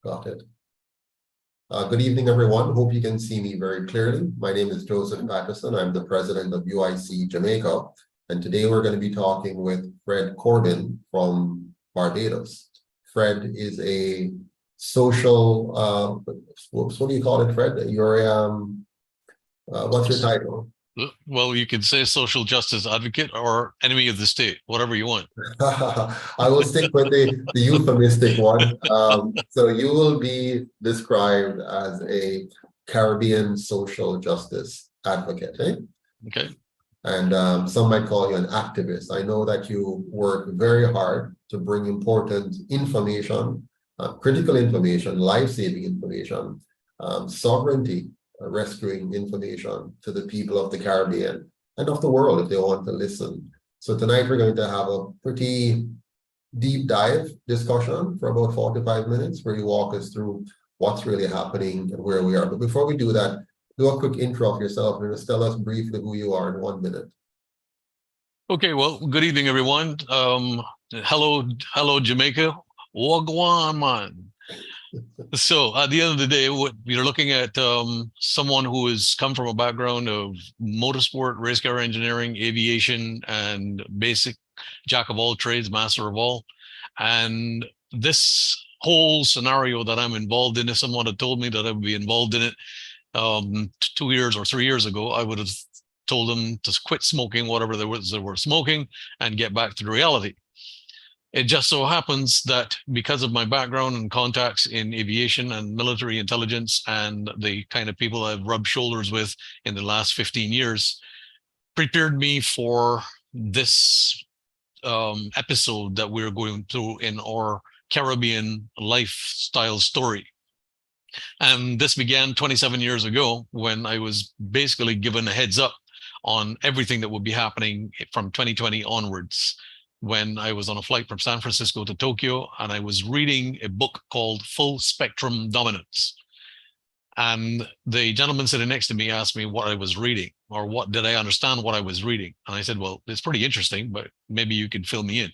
Got it. Good evening, everyone. Hope you can see me very clearly. My name is Joseph Patterson. I'm the president of UIC Jamaica. And today we're going to be talking with Fred CORBIN from Barbados. Fred is a social, what do you call it, Fred? You're what's your title? Well, you could say social justice advocate or enemy of the state, whatever you want. I will stick with the euphemistic one. So you will be described as a Caribbean social justice advocate, eh? Okay. And some might call you an activist. I know that you work very hard to bring important information, critical information, life-saving information, sovereignty, rescuing information to the people of the Caribbean and of the world if they want to listen. So tonight we're going to have a pretty deep dive discussion for about 45 minutes where you walk us through what's really happening and where we are. But before we do that, do a quick intro of yourself and just tell us briefly who you are in 1 minute. Okay, well, good evening, everyone. Hello, Jamaica. Wagwan, man. So at the end of the day, we're looking at someone who has come from a background of motorsport, race car engineering, aviation, and basic jack of all trades, master of all. And this whole scenario that I'm involved in, if someone had told me that I would be involved in it 2 years or 3 years ago, I would have told them to quit smoking whatever they were smoking and get back to the reality. It just so happens that because of my background and contacts in aviation and military intelligence and the kind of people I've rubbed shoulders with in the last 15 years, prepared me for this episode that we're going through in our Caribbean lifestyle story. And this began 27 years ago when I was basically given a heads up on everything that would be happening from 2020 onwards, when I was on a flight from San Francisco to Tokyo, and I was reading a book called Full Spectrum Dominance. And the gentleman sitting next to me asked me what I was reading, or what did I understand what I was reading. And I said, well, it's pretty interesting, but maybe you can fill me in.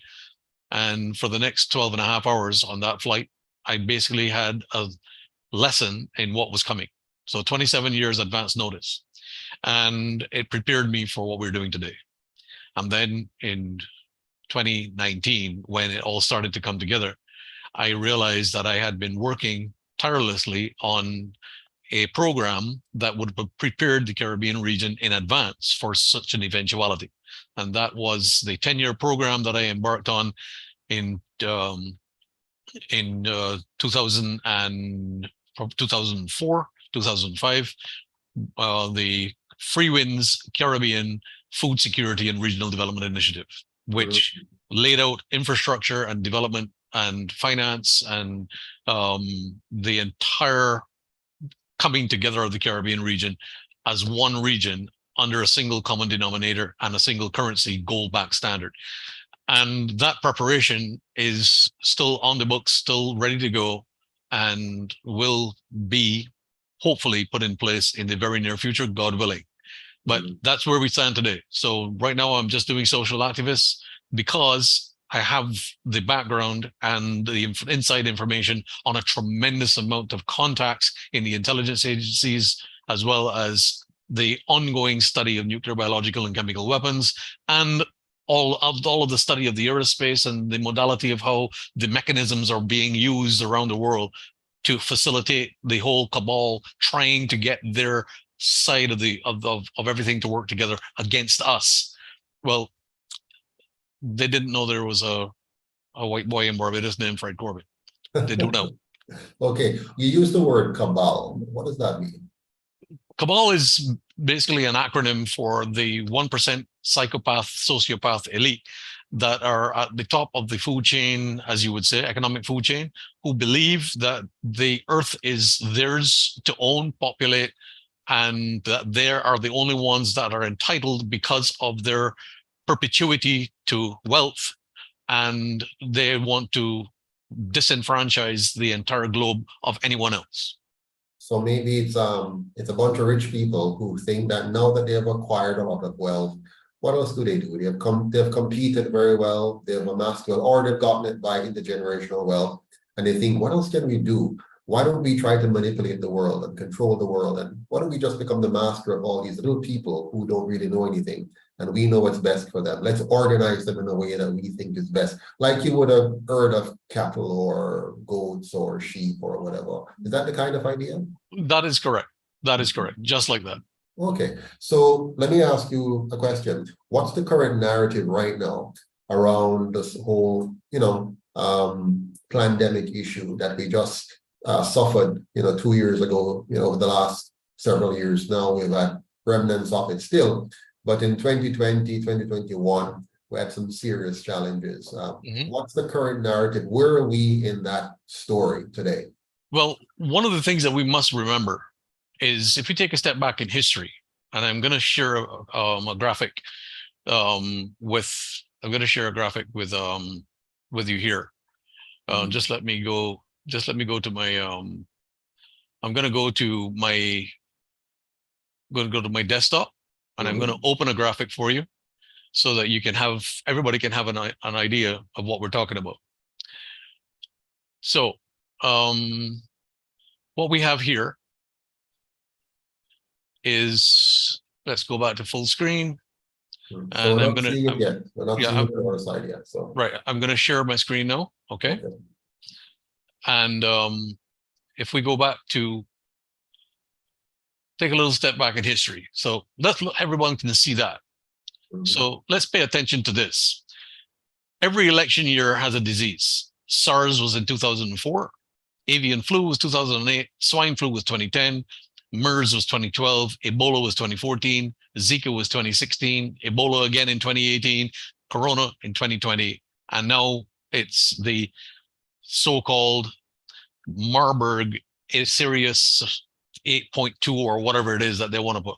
And for the next 12 and a half hours on that flight, I basically had a lesson in what was coming. So 27 years advance notice. And it prepared me for what we're doing today. And then in 2019, when it all started to come together, I realized that I had been working tirelessly on a program that would have prepared the Caribbean region in advance for such an eventuality. And that was the 10-year program that I embarked on in 2004, 2005, the Free Winds Caribbean Food Security and Regional Development Initiative, which laid out infrastructure and development and finance and the entire coming together of the Caribbean region as one region under a single common denominator and a single currency gold-backed standard. And that preparation is still on the books, still ready to go, and will be hopefully put in place in the very near future, God willing. But that's where we stand today. So right now I'm just doing social activists because I have the background and the inside information on a tremendous amount of contacts in the intelligence agencies, as well as the ongoing study of nuclear, biological, and chemical weapons, and all of the study of the aerospace and the modality of how the mechanisms are being used around the world to facilitate the whole cabal trying to get their side of everything to work together against us. Well, they didn't know there was a white boy in Barbados named Fred CORBIN. They do now. Okay, you use the word cabal. What does that mean? Cabal is basically an acronym for the 1% psychopath, sociopath elite that are at the top of the food chain, as you would say, economic food chain, who believe that the earth is theirs to own, populate, and that they are the only ones that are entitled because of their perpetuity to wealth, and they want to disenfranchise the entire globe of anyone else. So maybe it's a bunch of rich people who think that now that they have acquired a lot of wealth, what else do? They've competed very well, they've amassed wealth, or they've gotten it by intergenerational wealth, and they think, what else can we do? why don't we try to manipulate the world and control the world? And why don't we just become the master of all these little people who don't really know anything? And we know what's best for them. Let's organize them in a way that we think is best. Like you would have heard of cattle or goats or sheep or whatever. Is that the kind of idea? That is correct. That is correct. Just like that. Okay. So let me ask you a question. What's the current narrative right now around this whole, pandemic issue that we just suffered, 2 years ago, over the last several years now, we've had remnants of it still. But in 2020, 2021, we had some serious challenges. What's the current narrative? Where are we in that story today? Well, one of the things that we must remember is if we take a step back in history, and I'm going to share a graphic with you here. Just let me go to my I'm going to go to my desktop, and I'm going to open a graphic for you so that everybody can have an idea of what we're talking about. So what we have here is, let's go back to full screen. And I'm going to, we're not seeing it on our side yet. So right, I'm going to share my screen now. Okay. And if we go back to take a little step back in history, so everyone can see that. So let's pay attention to this. Every election year has a disease. SARS was in 2004, avian flu was 2008, swine flu was 2010, MERS was 2012, Ebola was 2014, Zika was 2016, Ebola again in 2018, Corona in 2020, and now it's the so-called Marburg Sirius 8.2 or whatever it is that they want to put.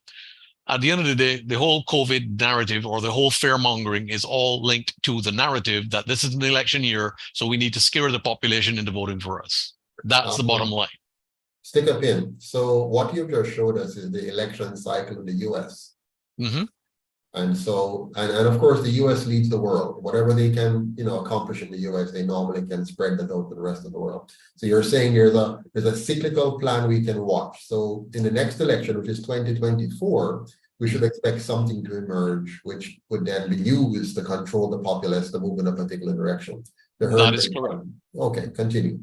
At the end of the day, the whole COVID narrative or the whole fear-mongering is all linked to the narrative that this is an election year, so we need to scare the population into voting for us. That's the bottom line. Stick a pin. So what you've just showed us is the election cycle in the US. And so, and of course, the US leads the world. Whatever they can, accomplish in the US, they normally can spread that out to the rest of the world. So you're saying there's a cyclical plan we can watch. So in the next election, which is 2024, we should expect something to emerge, which would then be used to control the populace to move in a particular direction. That is correct. Okay, continue.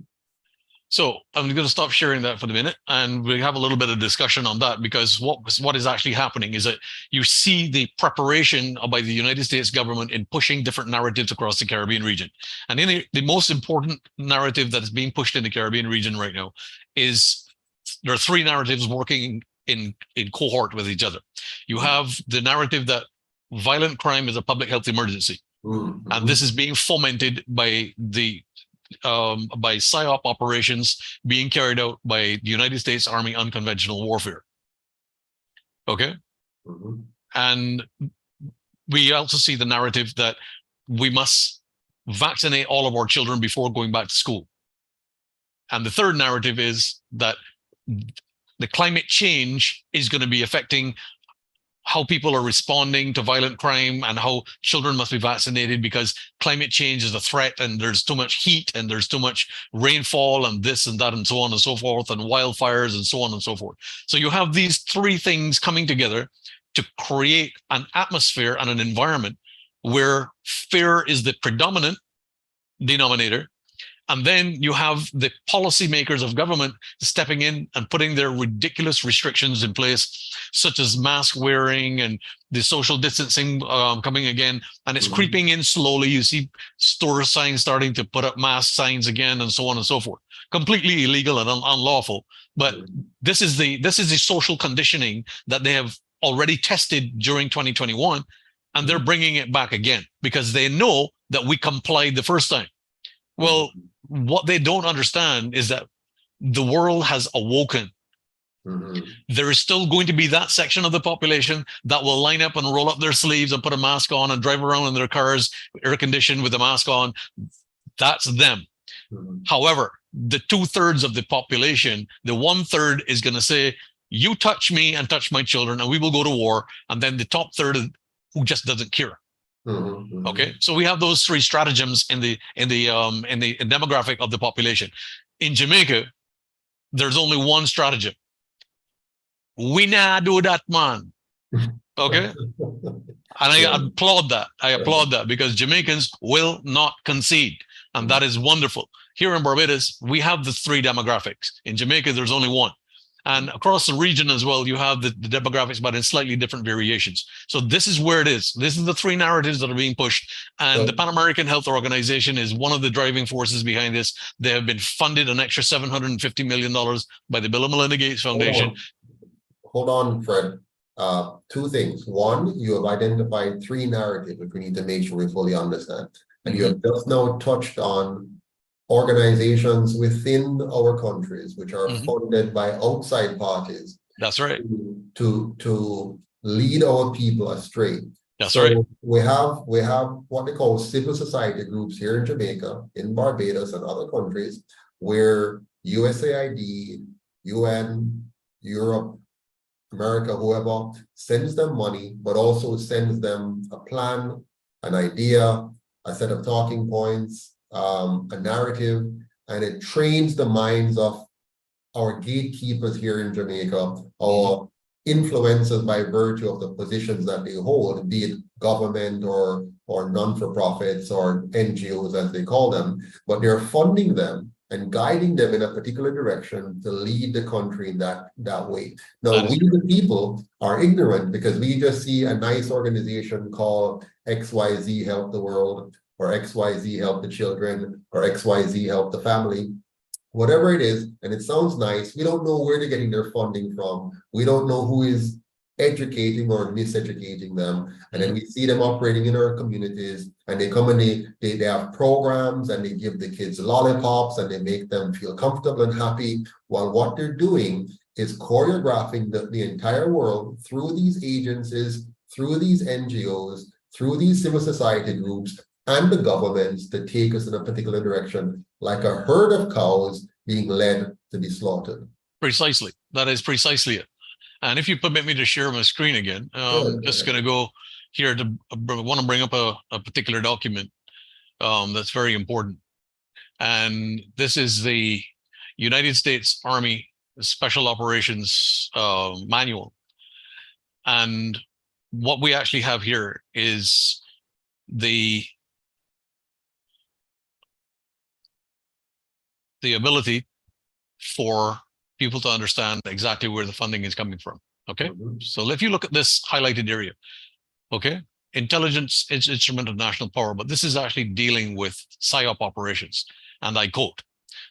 So I'm going to stop sharing that for the minute, and we have a little bit of discussion on that, because what is actually happening is that you see the preparation by the United States government in pushing different narratives across the Caribbean region. And in the most important narrative that is being pushed in the Caribbean region right now is there are three narratives working in cohort with each other. You have the narrative that violent crime is a public health emergency. And this is being fomented by by PSYOP operations being carried out by the United States Army Unconventional Warfare. Okay. And we also see the narrative that we must vaccinate all of our children before going back to school. And the third narrative is that the climate change is going to be affecting how people are responding to violent crime and how children must be vaccinated because climate change is a threat and there's too much heat and there's too much rainfall and this and that and so on and so forth and wildfires and so on and so forth. So you have these three things coming together to create an atmosphere and an environment where fear is the predominant denominator. And then you have the policymakers of government stepping in and putting their ridiculous restrictions in place, such as mask wearing and the social distancing coming again. And it's creeping in slowly. You see store signs starting to put up mask signs again and so on and so forth. Completely illegal and unlawful. But this is the social conditioning that they have already tested during 2021. And they're bringing it back again because they know that we complied the first time. Well, what they don't understand is that the world has awoken. There is still going to be that section of the population that will line up and roll up their sleeves and put a mask on and drive around in their cars, air conditioned with a mask on. That's them. However, the 2/3 of the population, the 1/3 is going to say, you touch me and touch my children and we will go to war. And then the top third who just doesn't care. Okay, so we have those three stratagems in the demographic of the population. In Jamaica, there's only one stratagem. We nah do that, man. Okay? And I applaud that. I applaud that because Jamaicans will not concede. And that is wonderful. Here in Barbados, we have the three demographics. In Jamaica, there's only one. And across the region as well, you have the demographics, but in slightly different variations. So this is where it is. This is the three narratives that are being pushed. And the Pan American Health Organization is one of the driving forces behind this. They have been funded an extra $750 million by the Bill and Melinda Gates Foundation. Hold on, Fred. Two things. One, you have identified three narratives, which we need to make sure we fully understand. And you have just now touched on organizations within our countries, which are funded by outside parties. That's right. To lead our people astray. That's right. We have what they call civil society groups here in Jamaica, in Barbados, and other countries, where USAID, UN, Europe, America, whoever, sends them money, but also sends them a plan, an idea, a set of talking points, a narrative, and it trains the minds of our gatekeepers here in Jamaica, our influencers by virtue of the positions that they hold, be it government or non-for-profits or NGOs as they call them, but they're funding them and guiding them in a particular direction to lead the country in that way. Now, we the people are ignorant because we just see a nice organization called XYZ Help the World, or XYZ Help the Children, or XYZ Help the Family, whatever it is, and it sounds nice. We don't know where they're getting their funding from. We don't know who is educating or miseducating them. And then we see them operating in our communities, and they come and they have programs, and they give the kids lollipops, and they make them feel comfortable and happy, while what they're doing is choreographing the entire world through these agencies, through these NGOs, through these civil society groups, and the governments to take us in a particular direction, like a herd of cows being led to be slaughtered. Precisely. That is precisely it. And if you permit me to share my screen again, I'm just going to go here to want to bring up a particular document that's very important. And this is the United States Army Special Operations Manual. And what we actually have here is the ability for people to understand exactly where the funding is coming from. Okay, so if you look at this highlighted area, okay, intelligence is instrument of national power, but this is actually dealing with PSYOP operations. And I quote,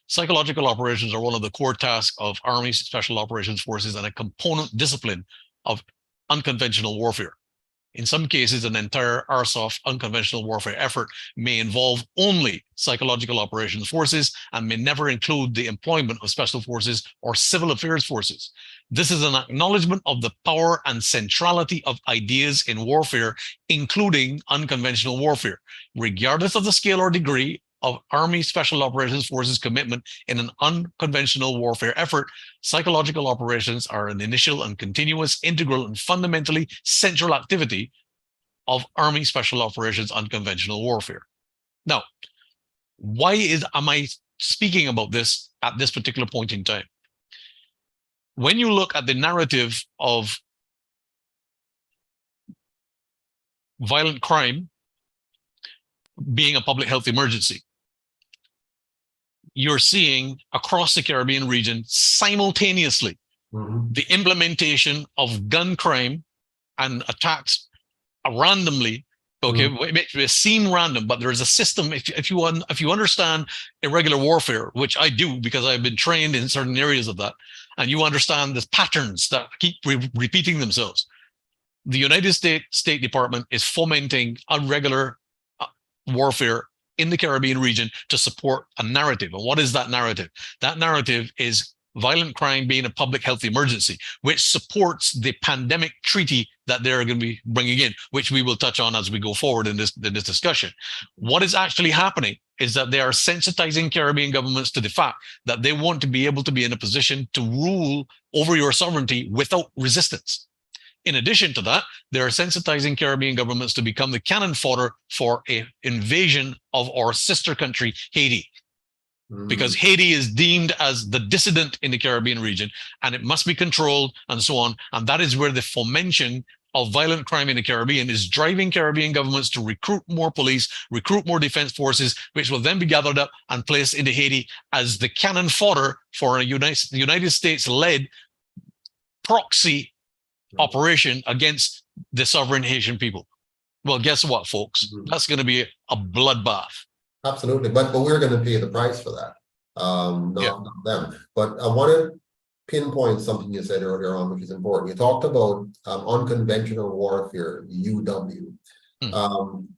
psychological operations are one of the core tasks of Army Special Operations Forces and a component discipline of unconventional warfare. In some cases, an entire RSOF unconventional warfare effort may involve only psychological operations forces and may never include the employment of special forces or civil affairs forces. This is an acknowledgement of the power and centrality of ideas in warfare, including unconventional warfare, regardless of the scale or degree of Army Special Operations Forces commitment in an unconventional warfare effort. Psychological operations are an initial and continuous, integral, and fundamentally central activity of Army Special Operations unconventional warfare. Now, why am I speaking about this at this particular point in time? When you look at the narrative of violent crime being a public health emergency, you're seeing across the Caribbean region simultaneously the implementation of gun crime and attacks randomly. Okay, it may seem random, but there is a system. If you understand irregular warfare, which I do because I've been trained in certain areas of that, and you understand the patterns that keep repeating themselves, the United States State Department is fomenting irregular warfare in the Caribbean region to support a narrative. And what is that narrative? That narrative is violent crime being a public health emergency, which supports the pandemic treaty that they're going to be bringing in, which we will touch on as we go forward in this discussion. What is actually happening is that they are sensitizing Caribbean governments to the fact that they want to be able to be in a position to rule over your sovereignty without resistance. In addition to that, they are sensitizing Caribbean governments to become the cannon fodder for an invasion of our sister country, Haiti. because Haiti is deemed as the dissident in the Caribbean region, and it must be controlled and so on. And that is where the fomentation of violent crime in the Caribbean is driving Caribbean governments to recruit more police, recruit more defense forces, which will then be gathered up and placed into Haiti as the cannon fodder for a United States-led proxy operation against the sovereign Haitian people. Well, guess what, folks? That's going to be a bloodbath. Absolutely, but we're going to pay the price for that, not them. But I want to pinpoint something you said earlier on, which is important. You talked about unconventional warfare, UW.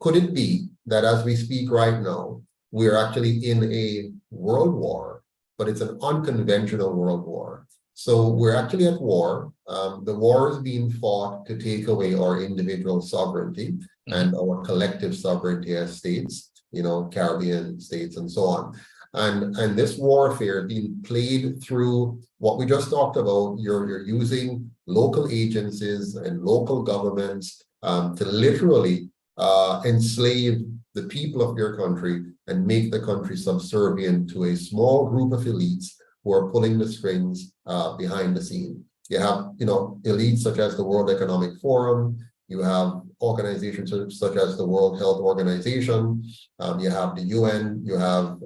Could it be that as we speak right now, we're actually in a world war, but it's an unconventional world war? So we're actually at war. The war is being fought to take away our individual sovereignty and our collective sovereignty as states, you know, Caribbean states and so on. And this warfare being played through what we just talked about. You're using local agencies and local governments to literally enslave the people of your country and make the country subservient to a small group of elites who are pulling the strings behind the scene. You have, you know, elites such as the World Economic Forum. You have organizations such as the World Health Organization. You have the UN. You have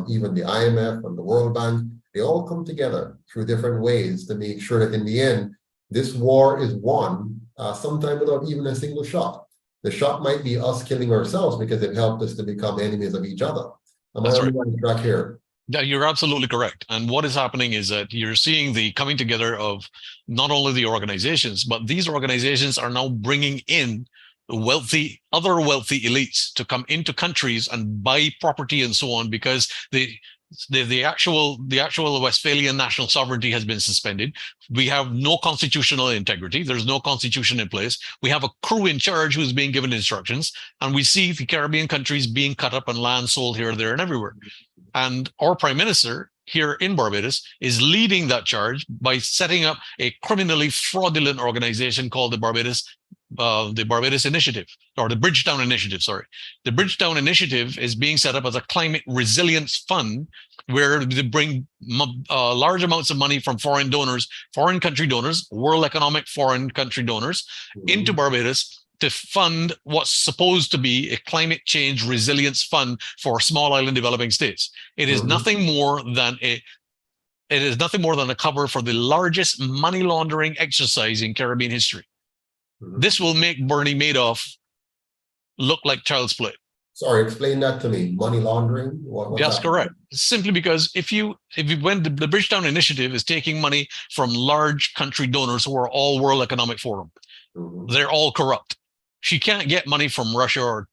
even the IMF and the World Bank. They all come together through different ways to make sure that in the end, this war is won, sometimes without even a single shot. The shot might be us killing ourselves because it helped us to become enemies of each other. Am I on the right track here? Yeah, you're absolutely correct. And what is happening is that you're seeing the coming together of not only the organizations, but these organizations are now bringing in other wealthy elites to come into countries and buy property and so on, because the actual Westphalian national sovereignty has been suspended. We have no constitutional integrity. There's no constitution in place. We have a crew in charge who's being given instructions, and we see the Caribbean countries being cut up and land sold here, there, and everywhere. And our prime minister here in Barbados is leading that charge by setting up a criminally fraudulent organization called the Barbados Initiative, or the Bridgetown Initiative, sorry. The Bridgetown Initiative is being set up as a climate resilience fund where they bring large amounts of money from foreign donors, foreign country donors, World Economic Foreign country donors into Barbados to fund what's supposed to be a climate change resilience fund for small island developing states. It is nothing more than a cover for the largest money laundering exercise in Caribbean history. This will make Bernie Madoff look like child's play. Sorry, explain that to me. Money laundering? That's correct. Simply because when the Bridgetown Initiative is taking money from large country donors who are all World Economic Forum, they're all corrupt. She can't get money from Russia or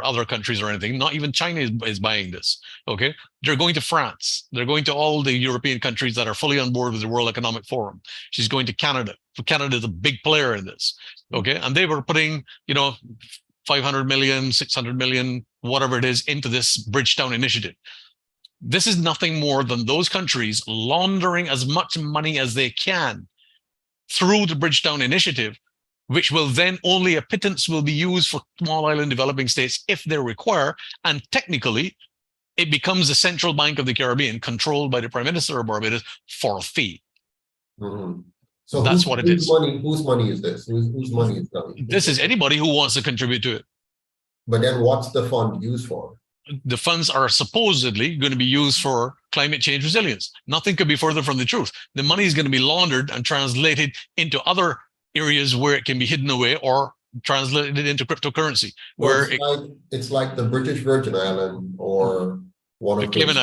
other countries or anything. Not even China is buying this. Okay, they're going to France. They're going to all the European countries that are fully on board with the World Economic Forum. She's going to Canada. Canada is a big player in this. Okay, and they were putting, 500 million, 600 million, whatever it is, into this Bridgetown Initiative. This is nothing more than those countries laundering as much money as they can through the Bridgetown Initiative, which will then only a pittance will be used for small island developing states if they require. And technically, it becomes the central bank of the Caribbean, controlled by the Prime Minister of Barbados for a fee. So that's what it is. Whose money is this? Whose money is coming? This is anybody who wants to contribute to it. But then what's the fund used for? The funds are supposedly going to be used for climate change resilience. Nothing could be further from the truth. The money is going to be laundered and translated into other areas where it can be hidden away or translated into cryptocurrency. Well, it's like the British Virgin Island or one of the Cayman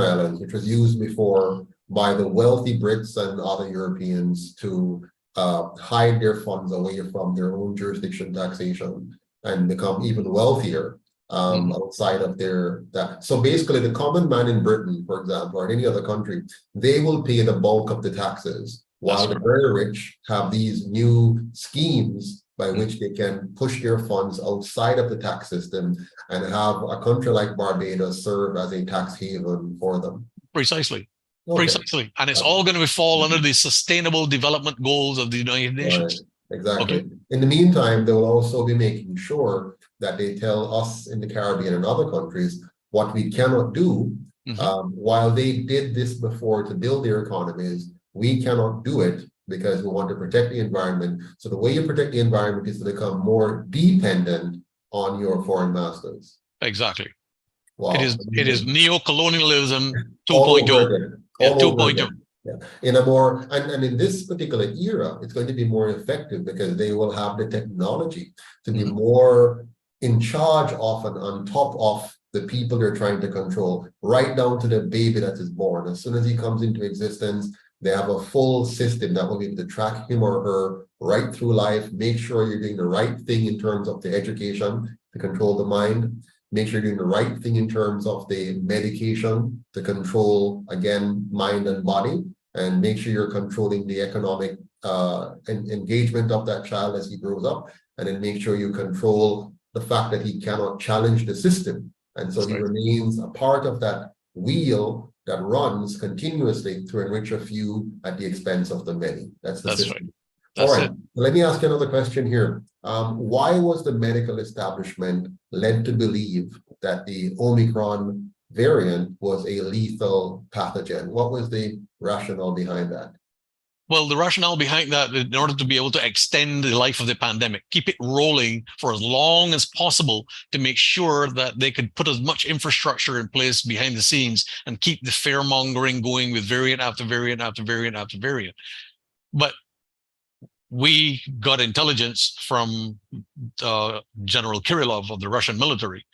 Islands, which was used before by the wealthy Brits and other Europeans to hide their funds away from their own jurisdiction taxation and become even wealthier outside of that. So basically the common man in Britain, for example, or in any other country, they will pay the bulk of the taxes, while the very rich have these new schemes by which they can push their funds outside of the tax system and have a country like Barbados serve as a tax haven for them. Precisely. Okay. Precisely. And it's all going to fall under the sustainable development goals of the United Nations. Right. Exactly. Okay. In the meantime, they will also be making sure that they tell us in the Caribbean and other countries what we cannot do While they did this before to build their economies, we cannot do it because we want to protect the environment. So the way you protect the environment is to become more dependent on your foreign masters. Exactly. Wow. It is neo-colonialism All 2.0. over again. Yeah, All over 2.0. again. Yeah. In a more and in this particular era, it's going to be more effective because they will have the technology to be more in charge of and on top of the people they're trying to control, right down to the baby that is born. As soon as he comes into existence, they have a full system that will be able to track him or her right through life, make sure you're doing the right thing in terms of the education to control the mind, make sure you're doing the right thing in terms of the medication to control, again, mind and body, and make sure you're controlling the economic engagement of that child as he grows up, and then make sure you control the fact that he cannot challenge the system. And so he remains a part of that wheel that runs continuously to enrich a few at the expense of the many. That's the system. All right. Let me ask you another question here. Why was the medical establishment led to believe that the Omicron variant was a lethal pathogen? What was the rationale behind that? Well, the rationale behind that, in order to be able to extend the life of the pandemic, keep it rolling for as long as possible to make sure that they could put as much infrastructure in place behind the scenes and keep the fear mongering going with variant after variant after variant after variant. But we got intelligence from General Kirillov of the Russian military,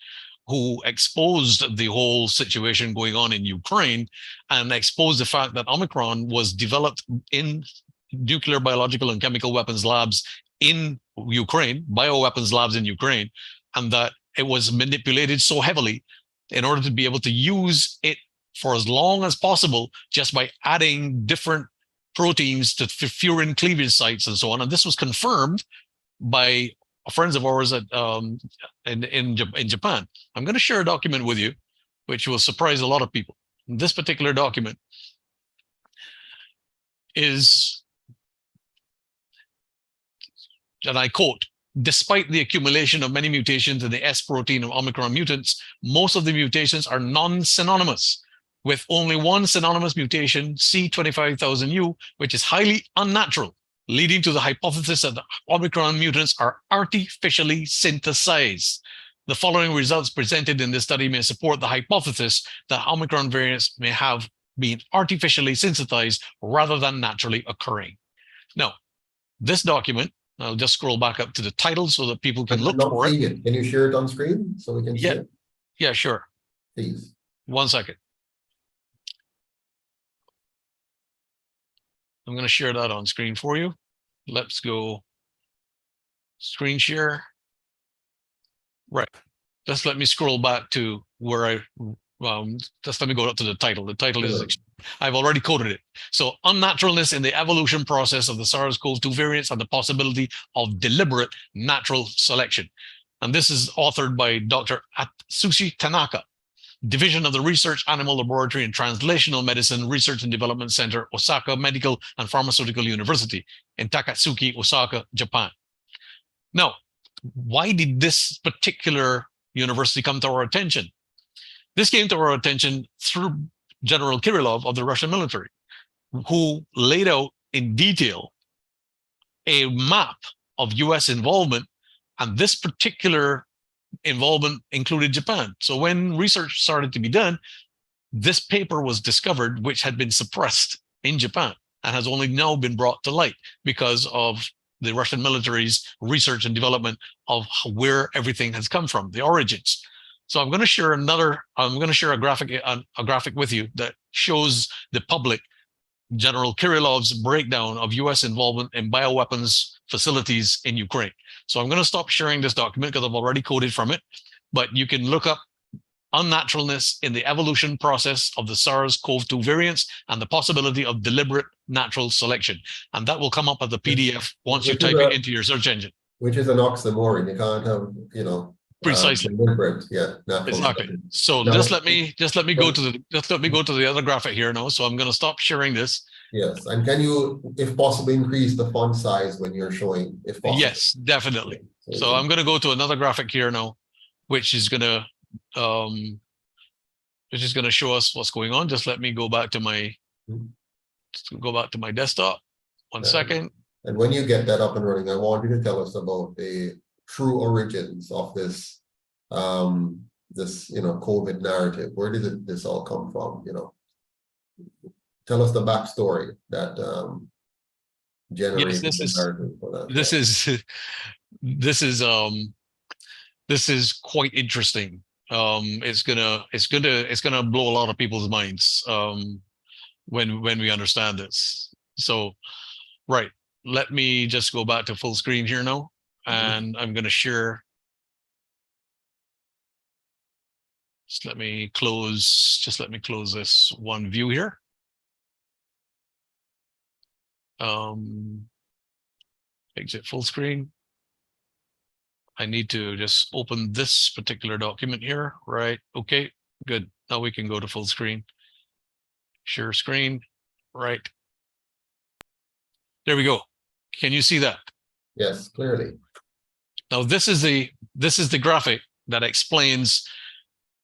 who exposed the whole situation going on in Ukraine and exposed the fact that Omicron was developed in nuclear, biological, and chemical weapons labs in Ukraine, bioweapons labs in Ukraine, and that it was manipulated so heavily in order to be able to use it for as long as possible just by adding different proteins to furin cleavage sites and so on. And this was confirmed by friends of ours at in Japan. I'm going to share a document with you, which will surprise a lot of people. This particular document is, and I quote, "Despite the accumulation of many mutations in the S protein of Omicron mutants, most of the mutations are non-synonymous, with only one synonymous mutation, C25000U, which is highly unnatural, leading to the hypothesis that the Omicron mutants are artificially synthesized. The following results presented in this study may support the hypothesis that Omicron variants may have been artificially synthesized rather than naturally occurring." Now, this document, I'll just scroll back up to the title so that people can look for it. Can you share it on screen so we can see it? Yeah, sure. Please. 1 second. I'm going to share that on screen for you. Let's go screen share. Right. Just let me scroll back to where just let me go up to the title. The title is, I've already quoted it. So, unnaturalness in the evolution process of the SARS-CoV-2 variants and the possibility of deliberate natural selection. And this is authored by Dr. Atsushi Tanaka, Division of the Research Animal Laboratory and Translational Medicine Research and Development Center, Osaka Medical and Pharmaceutical University in Takatsuki, Osaka, Japan. Now, why did this particular university come to our attention? This came to our attention through General Kirillov of the Russian military, who laid out in detail a map of US involvement, and this particular involvement included Japan. So when research started to be done, this paper was discovered, which had been suppressed in Japan and has only now been brought to light because of the Russian military's research and development of where everything has come from, the origins. So I'm going to share a graphic with you that shows the public General Kirillov's breakdown of US involvement in bioweapons facilities in Ukraine. So I'm going to stop sharing this document because I've already quoted from it, but you can look up unnaturalness in the evolution process of the SARS-CoV-2 variants and the possibility of deliberate natural selection. And that will come up as a PDF once you type it into your search engine. Which is an oxymoron. You can't have, precisely. Exactly. So now, just let me go to the other graphic here now. So I'm going to stop sharing this. Yes, and can you, if possible, increase the font size when you're showing, if possible? Yes, definitely. So I'm going to go to another graphic here now, which is going to which is going to show us what's going on. Just let me go back to my desktop. One second. And when you get that up and running, I want you to tell us about the true origins of this COVID narrative. Where did this all come from? Tell us the backstory that generated the narrative for that. This is quite interesting. It's gonna blow a lot of people's minds when we understand this. So, right, let me just go back to full screen here now, and I'm gonna share. Just let me close this one view here. Exit full screen. I need to just open this particular document here, right? Okay, good. Now we can go to full screen. Share screen, right? There we go. Can you see that? Yes, clearly. Now this is the graphic that explains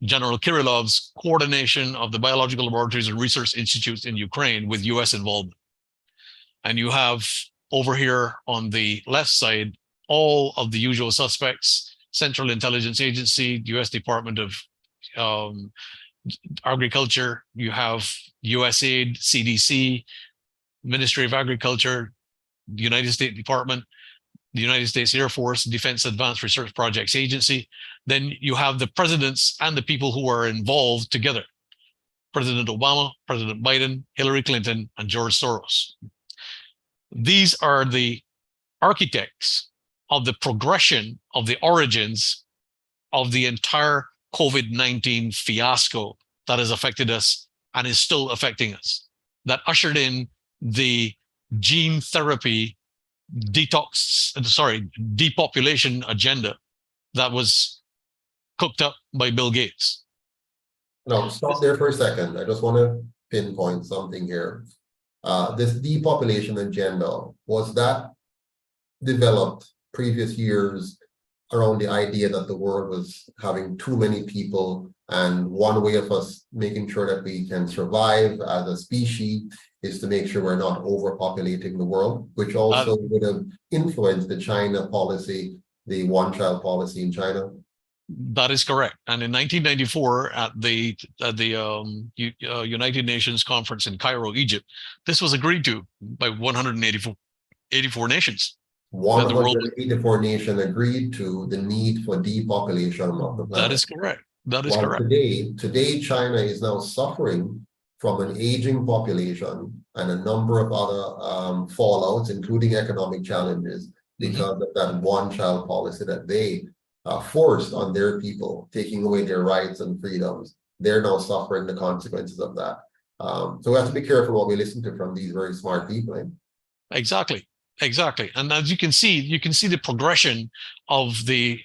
General Kirillov's coordination of the biological laboratories and research institutes in Ukraine with US involvement. And you have over here on the left side all of the usual suspects: Central Intelligence Agency, US Department of Agriculture, you have USAID, CDC, Ministry of Agriculture, the United States Department, the United States Air Force, Defense Advanced Research Projects Agency. Then you have the presidents and the people who are involved together: President Obama, President Biden, Hillary Clinton, and George Soros. These are the architects of the progression of the origins of the entire COVID-19 fiasco that has affected us and is still affecting us, that ushered in the gene therapy depopulation agenda that was cooked up by Bill Gates. No, stop there for a second. I just want to pinpoint something here. This depopulation agenda, was that developed previous years around the idea that the world was having too many people, and one way of us making sure that we can survive as a species is to make sure we're not overpopulating the world, which also would have influenced the China policy, the one-child policy in China? That is correct. And in 1994, at the United Nations conference in Cairo, Egypt, this was agreed to by 184 nations. 184 nations agreed to the need for depopulation of the planet. That is correct. That is correct. Today, China is now suffering from an aging population and a number of other fallouts, including economic challenges, because of that one-child policy that they forced on their people, taking away their rights and freedoms. They're now suffering the consequences of that. So we have to be careful what we listen to from these very smart people. Exactly. And as you can see the progression of the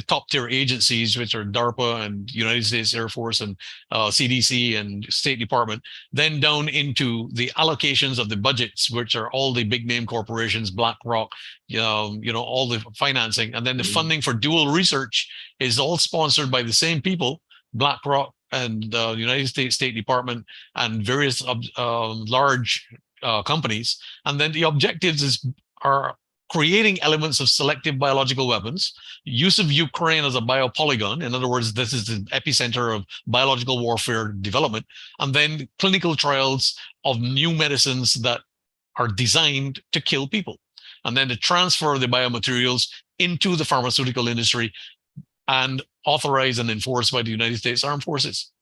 top tier agencies, which are DARPA and United States Air Force and CDC and State Department, then down into the allocations of the budgets, which are all the big name corporations, BlackRock, all the financing, and then the funding for dual research is all sponsored by the same people, BlackRock and the United States State Department and various large companies. And then the objectives are creating elements of selective biological weapons, use of Ukraine as a biopolygon. In other words, this is the epicenter of biological warfare development, and then clinical trials of new medicines that are designed to kill people, and then to transfer the biomaterials into the pharmaceutical industry and authorized and enforced by the United States Armed Forces.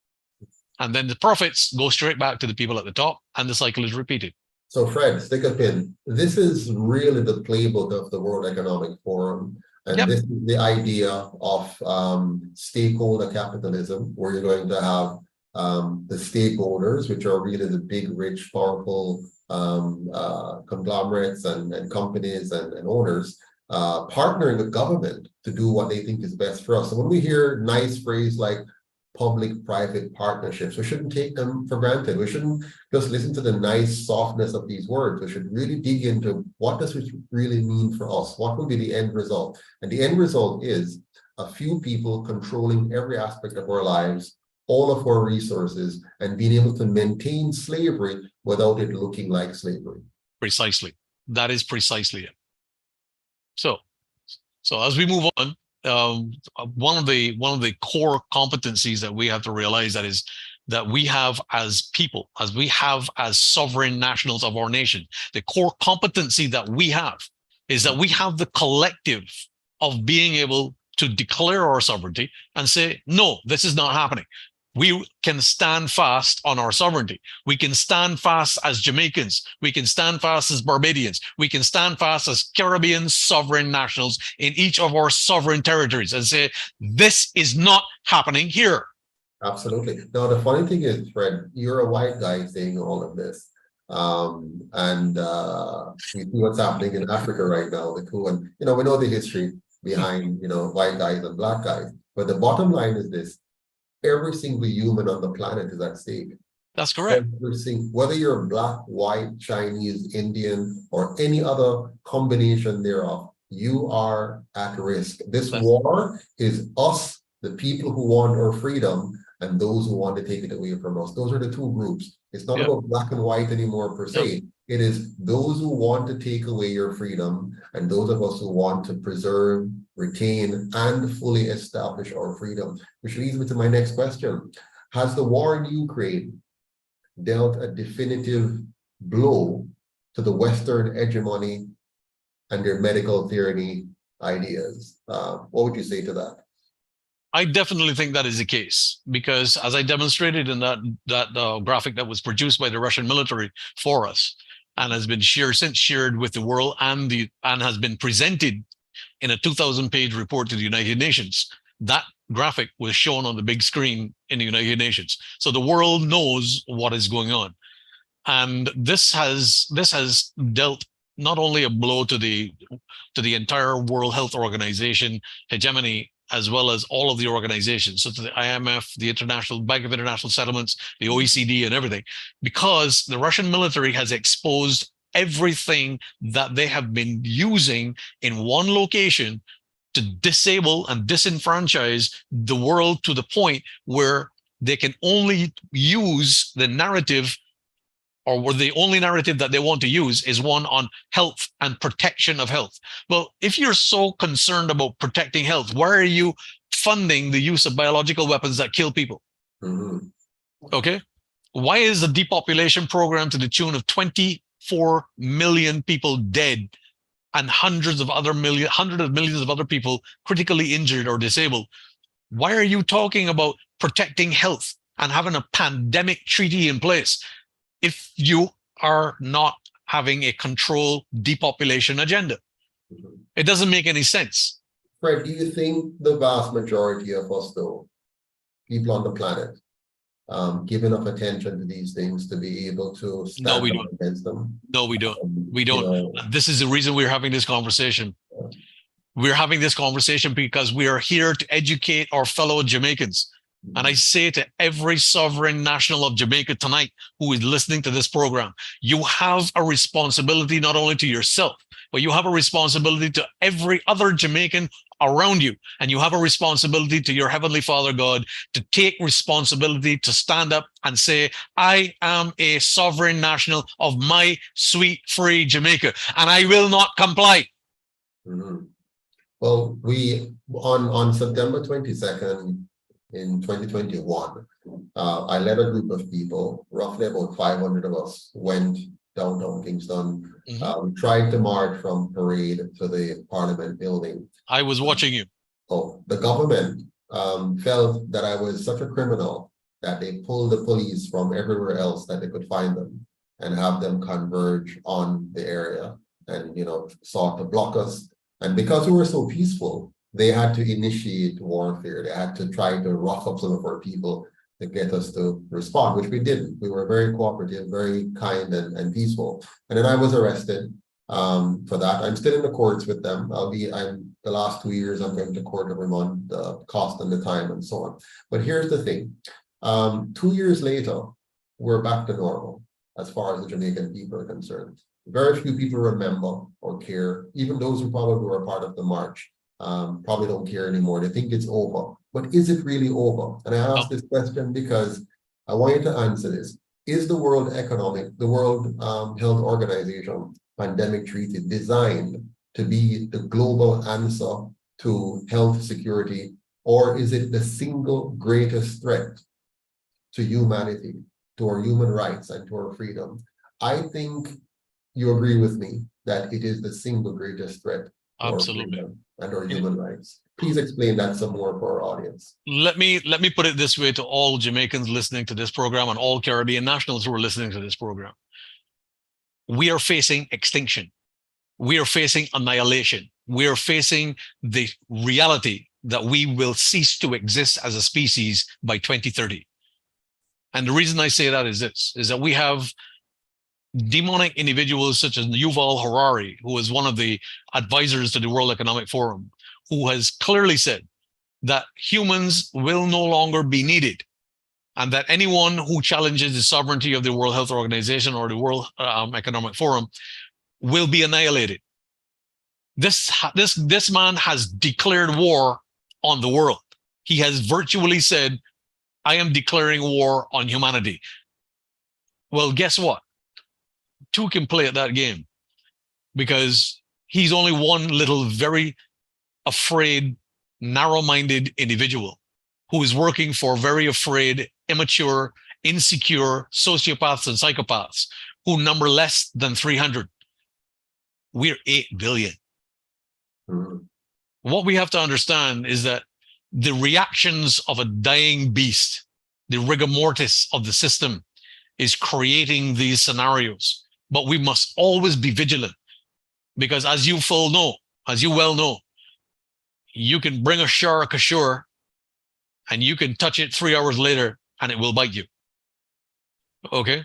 And then the profits go straight back to the people at the top, and the cycle is repeated. So Fred, stick a pin. This is really the playbook of the World Economic Forum. And this is the idea of stakeholder capitalism, where you're going to have the stakeholders, which are really the big, rich, powerful conglomerates and companies and owners, partnering with government to do what they think is best for us. So when we hear nice phrase like public-private partnerships, we shouldn't take them for granted. We shouldn't just listen to the nice softness of these words. We should really dig into what does it really mean for us? What will be the end result? And the end result is a few people controlling every aspect of our lives all of our resources and being able to maintain slavery without it looking like slavery. Precisely. That is precisely it. So as we move on, one of the core competencies that we have to realize that we have as people, as sovereign nationals of our nation, the core competency that we have is that we have the collective of being able to declare our sovereignty and say, no, this is not happening. We can stand fast on our sovereignty. We can stand fast as Jamaicans. We can stand fast as Barbadians. We can stand fast as Caribbean sovereign nationals in each of our sovereign territories and say, this is not happening here. Absolutely. Now, the funny thing is, Fred, you're a white guy saying all of this. We see what's happening in Africa right now, the coup, and we know the history behind white guys and black guys. But the bottom line is this: every single human on the planet is at stake. That's correct. Whether you're black, white, Chinese, Indian, or any other combination thereof, you are at risk. This war is us, the people who want our freedom, and those who want to take it away from us. Those are the two groups. It's not about black and white anymore per se. It is those who want to take away your freedom and those of us who want to preserve, retain, and fully establish our freedom. Which leads me to my next question. Has the war in Ukraine dealt a definitive blow to the Western hegemony and their medical tyranny ideas? What would you say to that? I definitely think that is the case, because as I demonstrated in that graphic that was produced by the Russian military for us and has been shared with the world and has been presented in a 2,000-page report to the United Nations, that graphic was shown on the big screen in the United Nations. So the world knows what is going on. And this has dealt not only a blow to the entire World Health Organization hegemony, as well as all of the organizations, so to the IMF, the International Bank of International Settlements, the OECD, and everything, because the Russian military has exposed everything that they have been using in one location to disable and disenfranchise the world to the point where they can only use the narrative, or where the only narrative that they want to use is one on health and protection of health. Well, if you're so concerned about protecting health, why are you funding the use of biological weapons that kill people? Mm-hmm. Okay. Why is the depopulation program to the tune of 24 million people dead and hundreds of millions of other people critically injured or disabled? Why are you talking about protecting health and having a pandemic treaty in place if you are not having a controlled depopulation agenda? It doesn't make any sense. Fred, do you think the vast majority of us, though, people on the planet, give enough attention to these things to be able to stand up against them? No, we don't. We don't. This is the reason we're having this conversation. We're having this conversation because we are here to educate our fellow Jamaicans. And I say to every sovereign national of Jamaica tonight who is listening to this program, you have a responsibility not only to yourself, but you have a responsibility to every other Jamaican around you. And you have a responsibility to your Heavenly Father God to take responsibility, to stand up and say, I am a sovereign national of my sweet, free Jamaica, and I will not comply. Mm-hmm. Well, we, on September 22nd, in 2021, I led a group of people, roughly about 500 of us, went downtown Kingston. Mm-hmm. We tried to march from Parade to the Parliament building. I was watching you. The government felt that I was such a criminal that they pulled the police from everywhere else that they could find them and have them converge on the area and, sought to block us. And because we were so peaceful, they had to initiate warfare. They had to try to rough up some of our people to get us to respond, which we didn't. We were very cooperative, very kind and peaceful. And then I was arrested for that. I'm still in the courts with them. The last 2 years, I'm going to court every month, the cost and the time and so on. But here's the thing. 2 years later, we're back to normal as far as the Jamaican people are concerned. Very few people remember or care, even those who probably were part of the march. probably don't care anymore. They think it's over. But is it really over? And I ask this question because I want you to answer this. Is the World Health Organization pandemic treaty designed to be the global answer to health security, or is it the single greatest threat to humanity, to our human rights, and to our freedom? I think you agree with me that it is the single greatest threat to our freedom and our human rights. Please explain that some more for our audience. Let me put it this way to all Jamaicans listening to this program and all Caribbean nationals who are listening to this program. We are facing extinction. We are facing annihilation. We are facing the reality that we will cease to exist as a species by 2030. And the reason I say that is this, is that we have demonic individuals such as Yuval Harari, who is one of the advisors to the World Economic Forum, who has clearly said that humans will no longer be needed, and that anyone who challenges the sovereignty of the World Health Organization or the World Economic Forum will be annihilated. This man has declared war on the world. He has virtually said, I am declaring war on humanity. Well, guess what? Two can play at that game, because he's only one little very afraid, narrow-minded individual who is working for very afraid, immature, insecure sociopaths and psychopaths who number less than 300. We're 8 billion. What we have to understand is that the reactions of a dying beast, the rigor mortis of the system, is creating these scenarios. But we must always be vigilant, because as you well know, you can bring a shark ashore and you can touch it 3 hours later and it will bite you. Okay?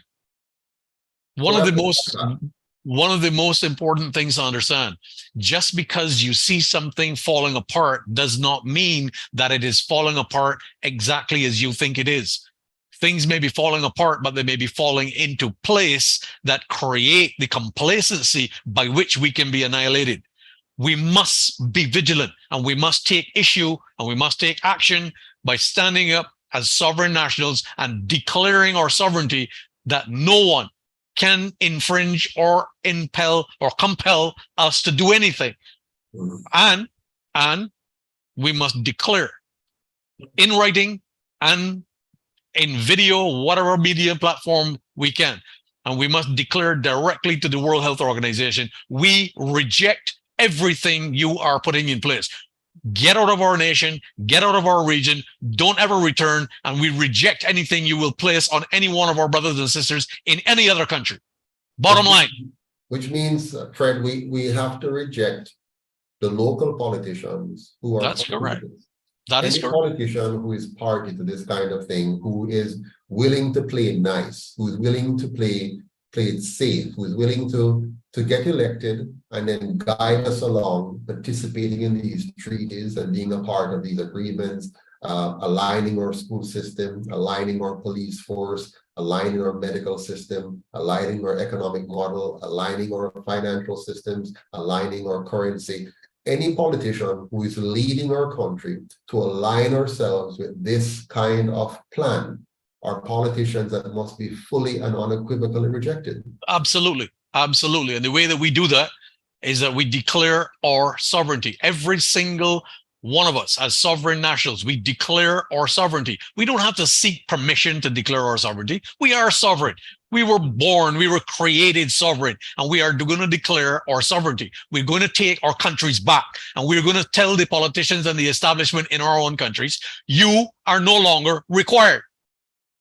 One of the most important things to understand, just because you see something falling apart does not mean that it is falling apart exactly as you think it is. Things may be falling apart, but they may be falling into place that create the complacency by which we can be annihilated. We must be vigilant, and we must take issue, and we must take action by standing up as sovereign nationals and declaring our sovereignty, that no one can infringe or impel or compel us to do anything. And we must declare in writing and in video, whatever media platform we can. And we must declare directly to the World Health Organization, we reject everything you are putting in place. Get out of our nation, get out of our region, don't ever return, and we reject anything you will place on any one of our brothers and sisters in any other country. Bottom line. Which means, Fred, we have to reject the local politicians who are— That's correct. That is correct. Any politician who is party to this kind of thing, who is willing to play nice, who is willing to play it safe, who is willing to get elected and then guide us along, participating in these treaties and being a part of these agreements, aligning our school system, aligning our police force, aligning our medical system, aligning our economic model, aligning our financial systems, aligning our currency. Any politician who is leading our country to align ourselves with this kind of plan are politicians that must be fully and unequivocally rejected. Absolutely. Absolutely. And the way that we do that is that we declare our sovereignty. Every single one of us as sovereign nationals, we declare our sovereignty. We don't have to seek permission to declare our sovereignty. We are sovereign. We were born, we were created sovereign, and we are going to declare our sovereignty. We're going to take our countries back, and we're going to tell the politicians and the establishment in our own countries, you are no longer required.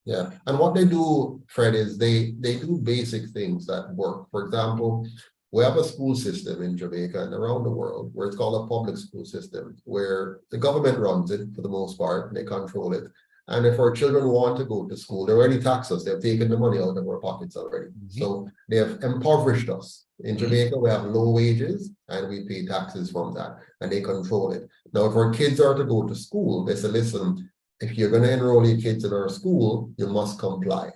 Yeah, and what they do, Fred, is they do basic things that work. For example, we have a school system in Jamaica and around the world where it's called a public school system, where the government runs it for the most part, they control it. And if our children want to go to school, they already tax us. They've taken the money out of our pockets already. So they have impoverished us. In Jamaica, we have low wages and we pay taxes from that, and they control it. Now, if our kids are to go to school, they say, listen, if you're going to enroll your kids in our school, you must comply.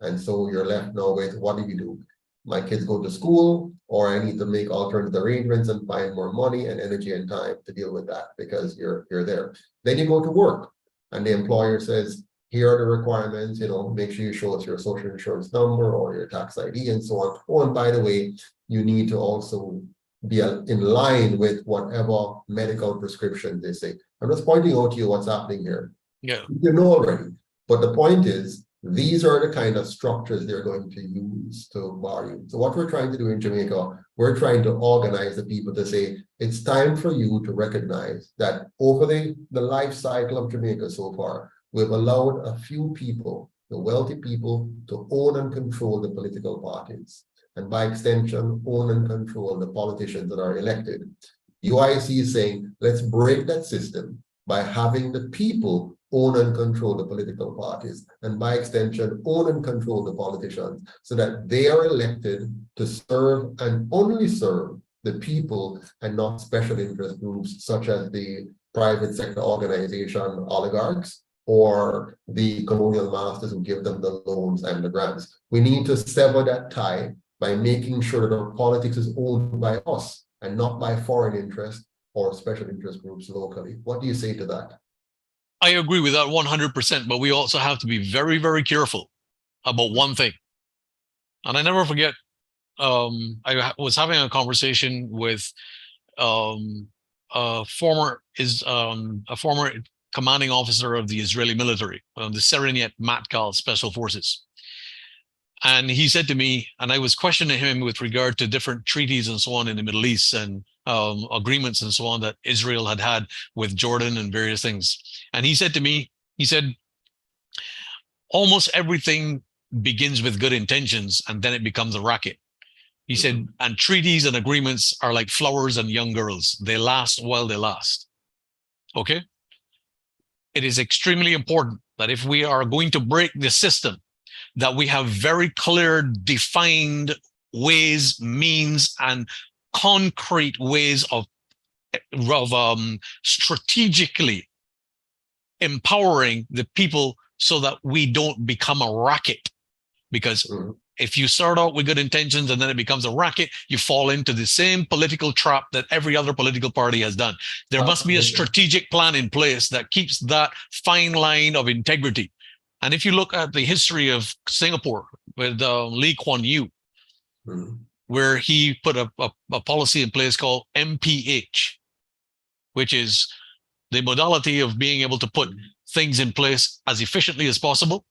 And so you're left now with, what do? my kids go to school, or I need to make alternative arrangements and find more money and energy and time to deal with that because you're there. Then you go to work and the employer says, here are the requirements, make sure you show us your social insurance number or your tax ID and so on. Oh, and by the way, you need to also be in line with whatever medical prescription they say. I'm just pointing out to you what's happening here. Yeah. You know already. But the point is, these are the kind of structures they're going to use to bar you. So what we're trying to do in Jamaica, we're trying to organize the people to say, it's time for you to recognize that over the life cycle of Jamaica so far, we've allowed a few people, the wealthy people, to own and control the political parties. And by extension, own and control the politicians that are elected. UIC is saying, let's break that system by having the people own and control the political parties, and by extension, own and control the politicians, so that they are elected to serve and only serve the people and not special interest groups such as the private sector organization oligarchs or the colonial masters who give them the loans and the grants. We need to sever that tie by making sure that our politics is owned by us and not by foreign interest or special interest groups locally. What do you say to that? I agree with that 100%, but we also have to be very, very careful about one thing. And I never forget, I was having a conversation with a former commanding officer of the Israeli military, the Serenyet Matkal Special Forces. And he said to me, and I was questioning him with regard to different treaties and so on in the Middle East and agreements and so on that Israel had with Jordan and various things. And he said to me, he said, almost everything begins with good intentions and then it becomes a racket. He said, and treaties and agreements are like flowers and young girls. They last while they last. Okay? It is extremely important that if we are going to break the system, that we have very clear, defined ways, means, and concrete ways of strategically empowering the people so that we don't become a racket. Because if you start out with good intentions and then it becomes a racket, you fall into the same political trap that every other political party has done. There must be a strategic plan in place that keeps that fine line of integrity. And if you look at the history of Singapore with Lee Kuan Yew, where he put a policy in place called MPH, which is the modality of being able to put things in place as efficiently as possible,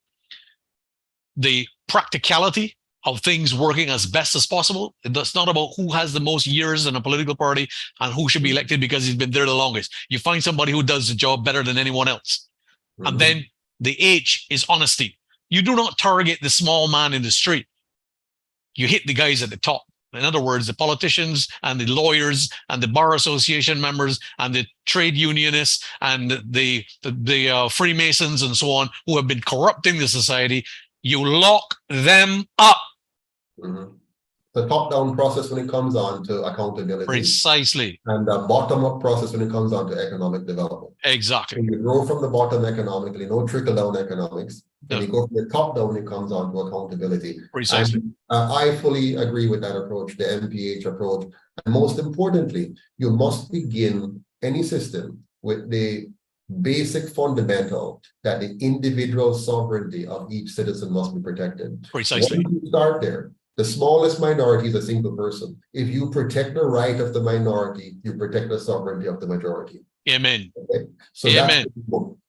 the practicality of things working as best as possible. It's not about who has the most years in a political party and who should be elected because he's been there the longest. You find somebody who does the job better than anyone else. And then the H is honesty. You do not target the small man in the street. You hit the guys at the top. In other words, the politicians and the lawyers and the bar association members and the trade unionists and the Freemasons and so on who have been corrupting the society, you lock them up. The top-down process when it comes on to accountability. Precisely. And the bottom-up process when it comes on to economic development. Exactly. When you grow from the bottom economically, no trickle-down economics. When you go from the top down, it comes on to accountability. Precisely. And I fully agree with that approach, the MPH approach. And most importantly, you must begin any system with the basic fundamental that the individual sovereignty of each citizen must be protected. Precisely. Once you start there, the smallest minority is a single person. If you protect the right of the minority, you protect the sovereignty of the majority. Amen. Okay. So Amen.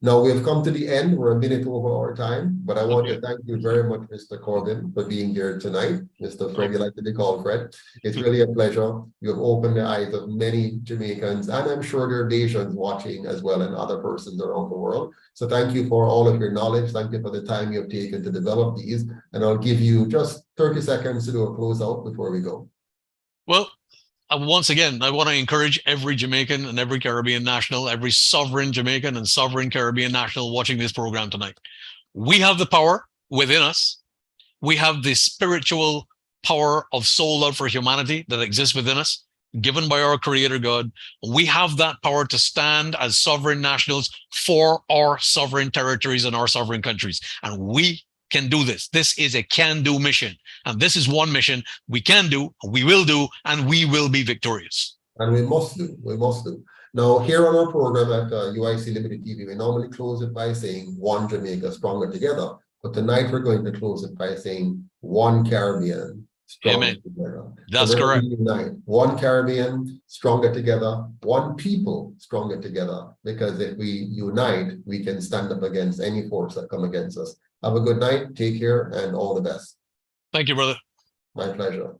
Now we have come to the end. We're a minute over our time, but I want to thank you very much, Mr. Corbin, for being here tonight. Mr. Fred, you like to be called Fred. It's really a pleasure. You have opened the eyes of many Jamaicans, and I'm sure there are Asians watching as well, and other persons around the world. So thank you for all of your knowledge. Thank you for the time you have taken to develop these. And I'll give you just 30 seconds to do a closeout before we go. Well, once again, I want to encourage every Jamaican and every Caribbean national, every sovereign Jamaican and sovereign Caribbean national watching this program tonight. We have the power within us. We have the spiritual power of soul love for humanity that exists within us, given by our Creator God. We have that power to stand as sovereign nationals for our sovereign territories and our sovereign countries. And we can do this. This is a can-do mission. And this is one mission we can do, we will do, and we will be victorious. And we must do. We must do. Now, here on our program at UIC Liberty TV, we normally close it by saying one Jamaica stronger together. But tonight we're going to close it by saying one Caribbean stronger together. That's correct. Reunite. One Caribbean stronger together, one people stronger together. Because if we unite, we can stand up against any force that come against us. Have a good night. Take care and all the best. Thank you, brother. My pleasure.